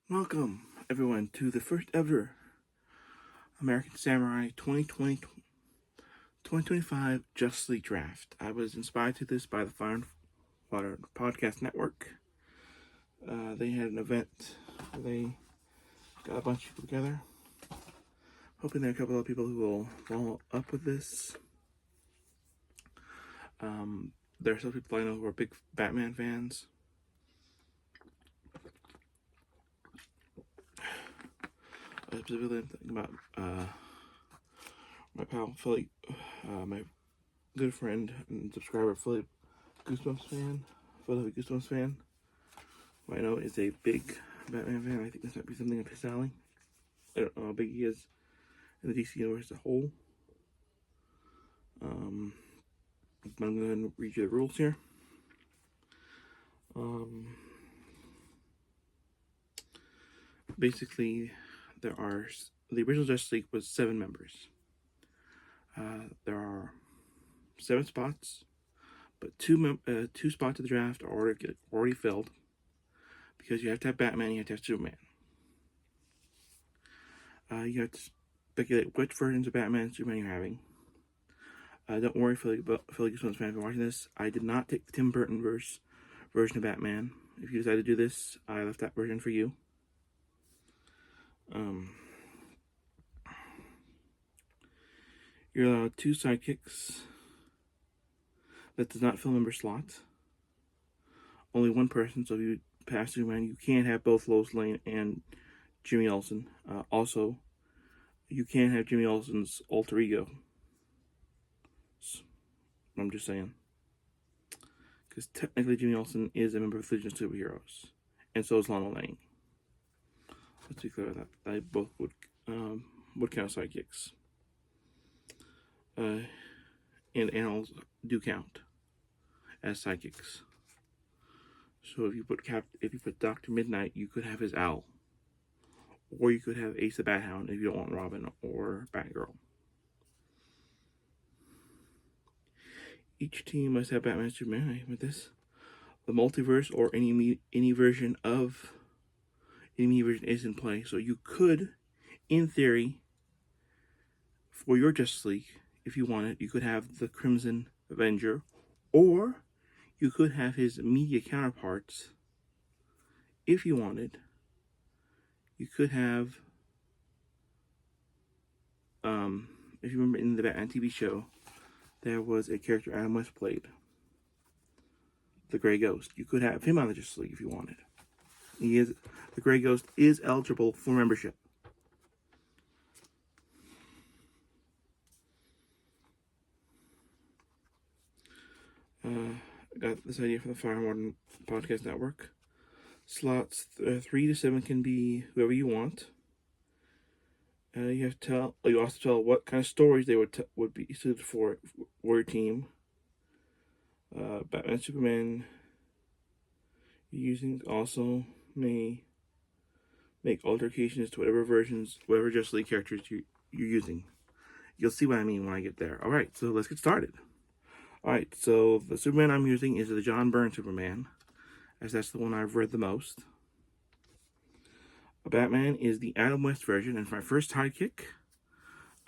Welcome, everyone, to the first ever American Samurai 2025 Justice League Draft. I was inspired to this by the Fire and Water Podcast Network. They had an event where they got a bunch of people together. Hoping there are a couple of people who will follow up with this. There are some people I know who are big Batman fans. Specifically, I'm thinking about my pal Philip, my good friend and subscriber Philip Goosebumps fan. Who I know is a big Batman fan. I think this might be something up his alley. I don't know how big he is in the DC universe as a whole. I'm going to read you the rules here. Basically, the original Justice League was 7 members. There are 7 spots, but two spots of the draft are already filled because you have to have Batman, you have to have Superman. You have to speculate which versions of Batman and Superman you're having. Don't worry, Philly Goosebumps fans, if you're watching this. I did not take the Tim Burton version of Batman. If you decide to do this, I left that version for you. You're allowed 2 sidekicks. That does not fill member slots. Only one person, so if you pass Superman, you can't have both Lois Lane and Jimmy Olsen. Also, you can't have Jimmy Olsen's alter ego. I'm just saying. Because technically Jimmy Olsen is a member of the Legion of Superheroes. And so is Lana Lang. Let's be clear that they both would count sidekicks. And animals do count as sidekicks. So if you put Dr. Midnight, you could have his owl. Or you could have Ace the Bat Hound if you don't want Robin or Batgirl. Each team must have Batman and Superman with this. The multiverse or any version is in play. So you could, in theory, for your Justice League, if you wanted, you could have the Crimson Avenger, or you could have his media counterparts. If you wanted, you could have, if you remember in the Batman TV show, there was a character Adam West played, the Grey Ghost. You could have him on the Justice League if you wanted. The Grey Ghost is eligible for membership. I got this idea from the Fire and Water Podcast Network. Slots 3 to 7 can be whoever you want. You also tell what kind of stories they would be suited for your team. Batman, Superman. Using also may make alterations to whatever Justice League characters you're using. You'll see what I mean when I get there. All right, so let's get started. All right, so the Superman I'm using is the John Byrne Superman, as that's the one I've read the most. Batman is the Adam West version, and for my first sidekick,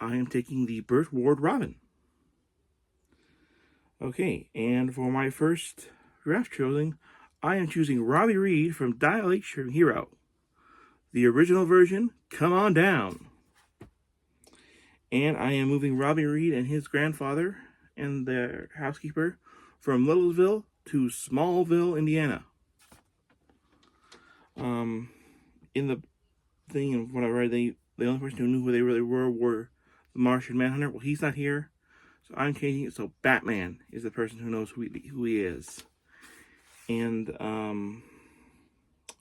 I am taking the Burt Ward Robin. Okay, and for my first draft choosing, I am choosing Robbie Reed from Dial H Hero. The original version, Come On Down. And I am moving Robbie Reed and his grandfather and their housekeeper from Littlesville to Smallville, Indiana. In the thing and what I read, the only person who knew who they really were the Martian Manhunter. Well, he's not here, so I'm changing it so Batman is the person who knows who he is. And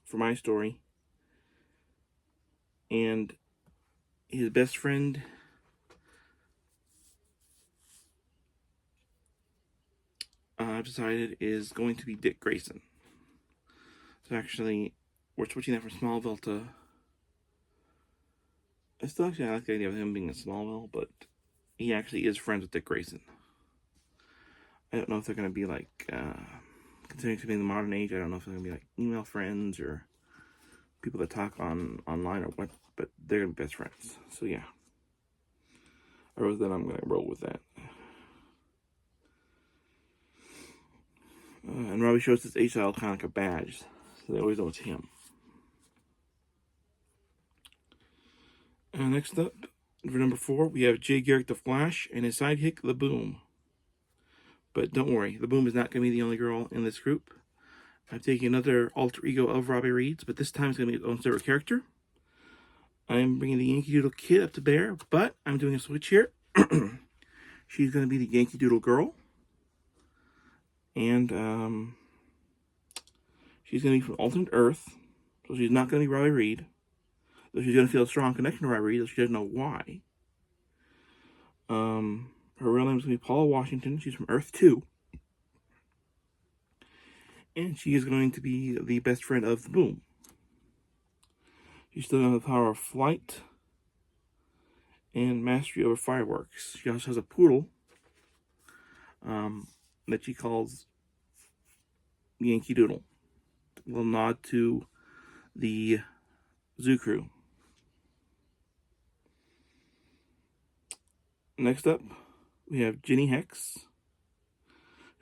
for my story, and his best friend I've decided is going to be Dick Grayson. So actually, we're switching that from Smallville to... I like the idea of him being in Smallville, but he actually is friends with Dick Grayson. I don't know if they're going to be like, considering to be in the modern age, I don't know if they're going to be like email friends or people that talk online or what, but they're gonna be best friends. So yeah, I wrote that I'm gonna roll with that. And Robbie shows his H-Style kind of like a badge, so they always know it's him. Next up, for number 4, we have Jay Garrick the Flash and his sidekick, the Boom. But don't worry, the Boom is not going to be the only girl in this group. I'm taking another alter ego of Robbie Reed's, but this time it's going to be its own separate character. I'm bringing the Yankee Doodle Kid up to bear, but I'm doing a switch here. She's going to be the Yankee Doodle Girl. And she's going to be from alternate Earth, so she's not going to be Robbie Reed. So she's going to feel a strong connection to Robbie Reed, though she doesn't know why. Her real name is going to be Paula Washington. She's from Earth 2. And she is going to be the best friend of the Boom. She's still going to have the power of flight and mastery over fireworks. She also has a poodle that she calls Yankee Doodle. A little nod to the Zoo Crew. Next up, we have Ginny Hex,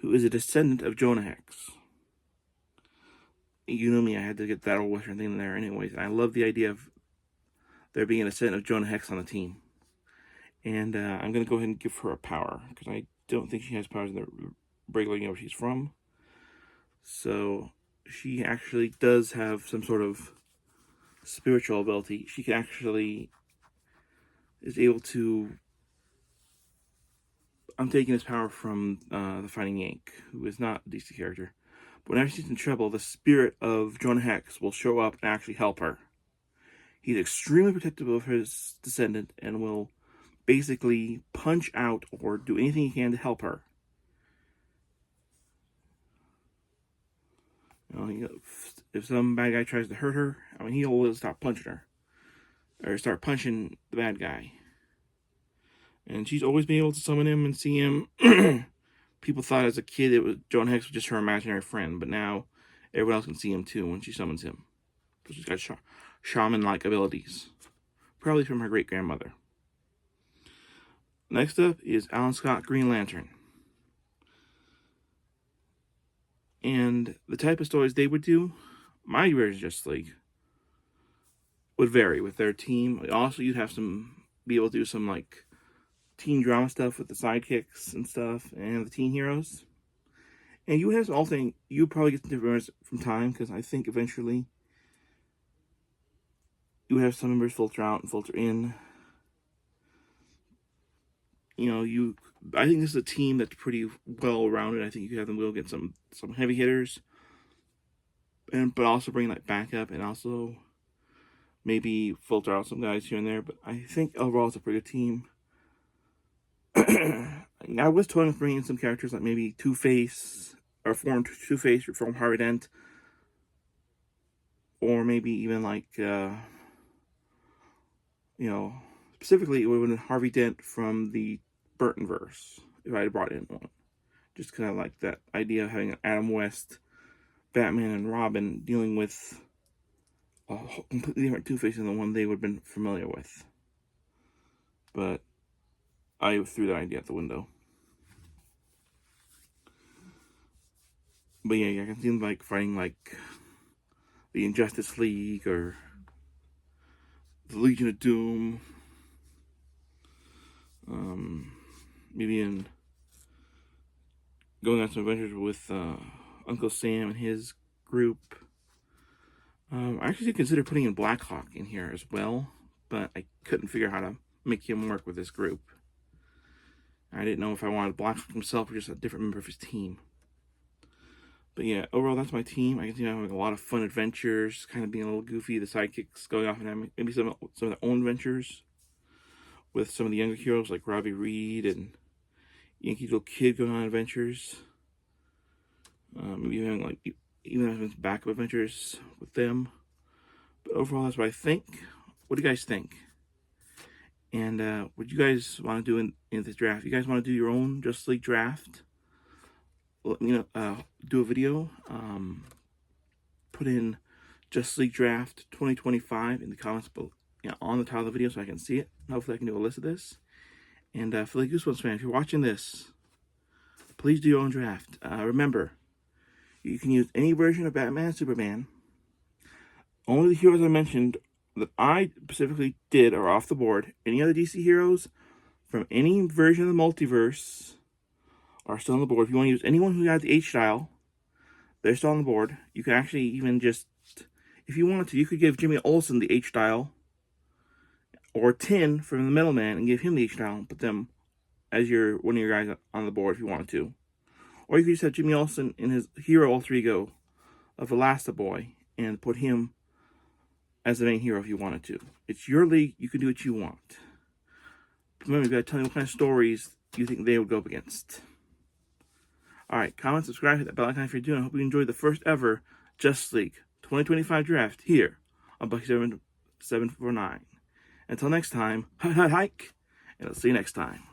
who is a descendant of Jonah Hex. You know me, I had to get that old Western thing in there anyways. And I love the idea of there being a descendant of Jonah Hex on the team. And I'm going to go ahead and give her a power, because I don't think she has powers in the regular game where she's from. So she actually does have some sort of spiritual ability. She can actually is able to. I'm taking this power from the Fighting Yank, who is not a DC character. But whenever she's in trouble, the spirit of Jonah Hex will show up and actually help her. He's extremely protective of his descendant and will basically punch out or do anything he can to help her. You know, if some bad guy tries to hurt her, I mean, he'll stop punching her. Or start punching the bad guy. And she's always been able to summon him and see him. People thought as a kid Jonah Hex was just her imaginary friend, but now everyone else can see him too when she summons him. So she's got shaman-like abilities. Probably from her great-grandmother. Next up is Alan Scott Green Lantern. And the type of stories they would do, my version of Justice League, would vary with their team. Also, you'd have be able to do some like teen drama stuff with the sidekicks and stuff, and the teen heroes. And you would have some alternating. You would probably get some different members from time, because I think eventually you would have some members filter out and filter in. You know, I think this is a team that's pretty well rounded. I think you could have them go get some heavy hitters, but also bring like backup, and also maybe filter out some guys here and there. But I think overall it's a pretty good team. I was toying with bringing in some characters like maybe Two-Face, or form Two-Face, or form Harvey Dent, or maybe even like, specifically it would have been Harvey Dent from the Burtonverse, if I had brought in one. Just kind of like that idea of having Adam West, Batman, and Robin dealing with a completely different Two-Face than the one they would have been familiar with. But I threw that idea out the window. But yeah, I can see them like fighting like the Injustice League or the Legion of Doom. Maybe in going on some adventures with Uncle Sam and his group. I actually considered putting in Blackhawk in here as well, but I couldn't figure out how to make him work with this group. I didn't know if I wanted Blackhawk himself or just a different member of his team. But yeah, overall, that's my team. I can see them having a lot of fun adventures, kind of being a little goofy. The sidekicks going off and having maybe some of their own adventures with some of the younger heroes like Robbie Reed and Yankee Doodle Kid going on adventures. Maybe having like even having backup adventures with them. But overall, that's what I think. What do you guys think? And what do you guys want to do in this draft? You guys want to do your own Justice League draft? Let me know. Do a video. Put in Justice League Draft 2025 in the comments below, on the title of the video so I can see it. Hopefully I can do a list of this. And for the Goosebumps fan, if you're watching this, please do your own draft. Remember, you can use any version of Batman and Superman. Only the heroes I mentioned that I specifically did are off the board. Any other DC heroes from any version of the multiverse are still on the board. If you want to use anyone who has the H-style, they're still on the board. You can actually even just, if you wanted to, you could give Jimmy Olsen the H-style, or Tin from the Middleman and give him the H-style and put them as one of your guys on the board if you wanted to. Or you could just have Jimmy Olsen in his hero alter ego of Elastigirl and put him as the main hero if you wanted to. It's your league. You can do what you want. Remember, you got to tell me what kind of stories you think they would go up against. Alright, comment, subscribe, hit that bell icon if you're doing. I hope you enjoyed the first ever Justice League 2025 draft here on Bucky749. Until next time, hike, and I'll see you next time.